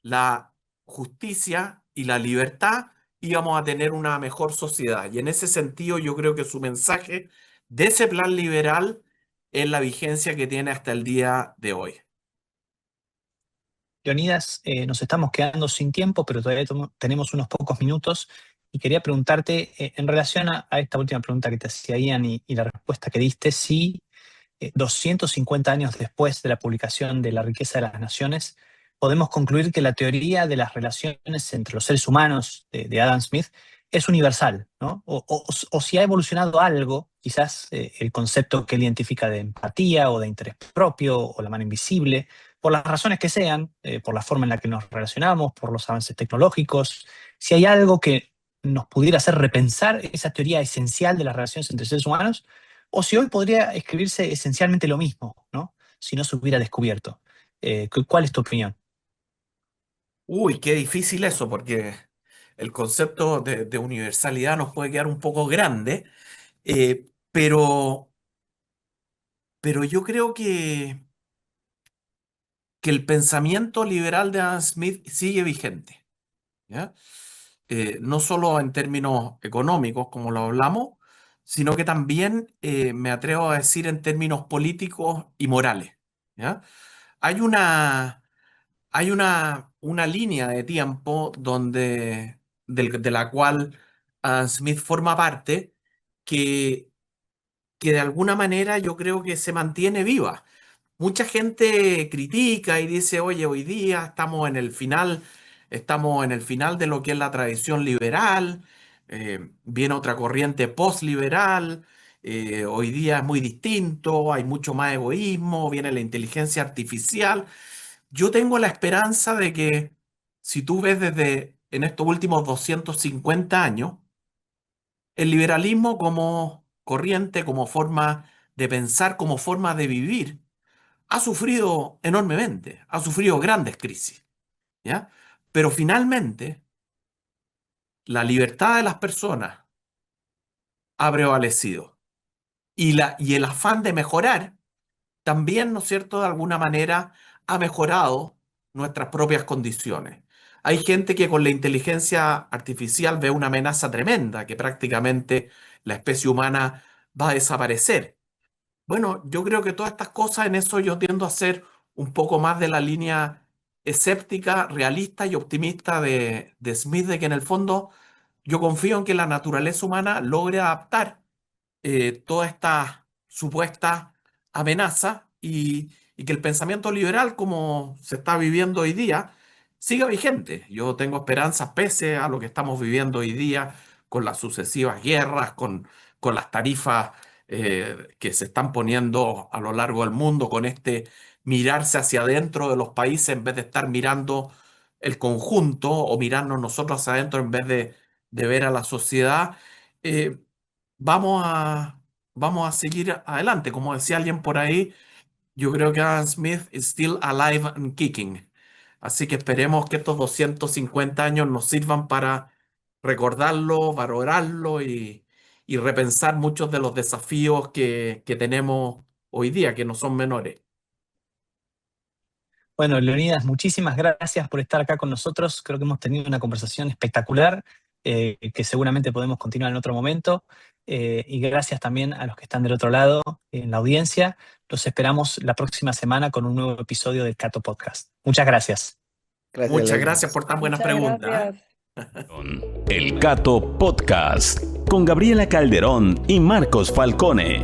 la justicia y la libertad, íbamos a tener una mejor sociedad. Y en ese sentido yo creo que su mensaje de ese plan liberal es la vigencia que tiene hasta el día de hoy. Leonidas, nos estamos quedando sin tiempo, pero todavía tenemos unos pocos minutos y quería preguntarte, en relación a esta última pregunta que te hacía Ian y la respuesta que diste, si 250 años después de la publicación de La riqueza de las naciones, podemos concluir que la teoría de las relaciones entre los seres humanos de Adam Smith es universal, ¿no? O si ha evolucionado algo, quizás el concepto que él identifica de empatía o de interés propio o la mano invisible, por las razones que sean, por la forma en la que nos relacionamos, por los avances tecnológicos, si hay algo que nos pudiera hacer repensar esa teoría esencial de las relaciones entre seres humanos, o si hoy podría escribirse esencialmente lo mismo, ¿no? Si no se hubiera descubierto. ¿Cuál es tu opinión? Uy, qué difícil eso, porque el concepto de universalidad nos puede quedar un poco grande, eh, pero, pero yo creo que el pensamiento liberal de Adam Smith sigue vigente, ¿ya? No solo en términos económicos, como lo hablamos, sino que también me atrevo a decir en términos políticos y morales, ¿ya? Hay una línea de tiempo de la cual Adam Smith forma parte que, que de alguna manera yo creo que se mantiene viva. mucha gente critica y dice, oye, hoy día estamos en el final de lo que es la tradición liberal, viene otra corriente postliberal, hoy día es muy distinto, hay mucho más egoísmo, viene la inteligencia artificial. Yo tengo la esperanza de que si tú ves desde en estos últimos 250 años, el liberalismo como corriente, como forma de pensar, como forma de vivir, ha sufrido enormemente, ha sufrido grandes crisis, ¿ya? Pero finalmente, la libertad de las personas ha prevalecido y el afán de mejorar también, ¿no es cierto?, de alguna manera ha mejorado nuestras propias condiciones. Hay gente que con la inteligencia artificial ve una amenaza tremenda, que prácticamente la especie humana va a desaparecer. Bueno, yo creo que todas estas cosas, en eso yo tiendo a ser un poco más de la línea escéptica, realista y optimista de Smith, de que en el fondo yo confío en que la naturaleza humana logre adaptar todas estas supuestas amenazas y que el pensamiento liberal, como se está viviendo hoy día, siga vigente. Yo tengo esperanzas pese a lo que estamos viviendo hoy día con las sucesivas guerras, con las tarifas que se están poniendo a lo largo del mundo, con este mirarse hacia adentro de los países en vez de estar mirando el conjunto o mirarnos nosotros hacia adentro en vez de ver a la sociedad. Eh, vamos a, vamos a seguir adelante. Como decía alguien por ahí, yo creo que Adam Smith is still alive and kicking. Así que esperemos que estos 250 años nos sirvan para recordarlo, valorarlo y repensar muchos de los desafíos que tenemos hoy día, que no son menores. Bueno, Leonidas, muchísimas gracias por estar acá con nosotros. Creo que hemos tenido una conversación espectacular, que seguramente podemos continuar en otro momento. Y gracias también a los que están del otro lado, en la audiencia. Los esperamos la próxima semana con un nuevo episodio del Cato Podcast. Muchas gracias. Gracias, Muchas Leonidas. gracias por tan buenas Muchas preguntas. gracias. El Cato Podcast con Gabriela Calderón y Marcos Falcone.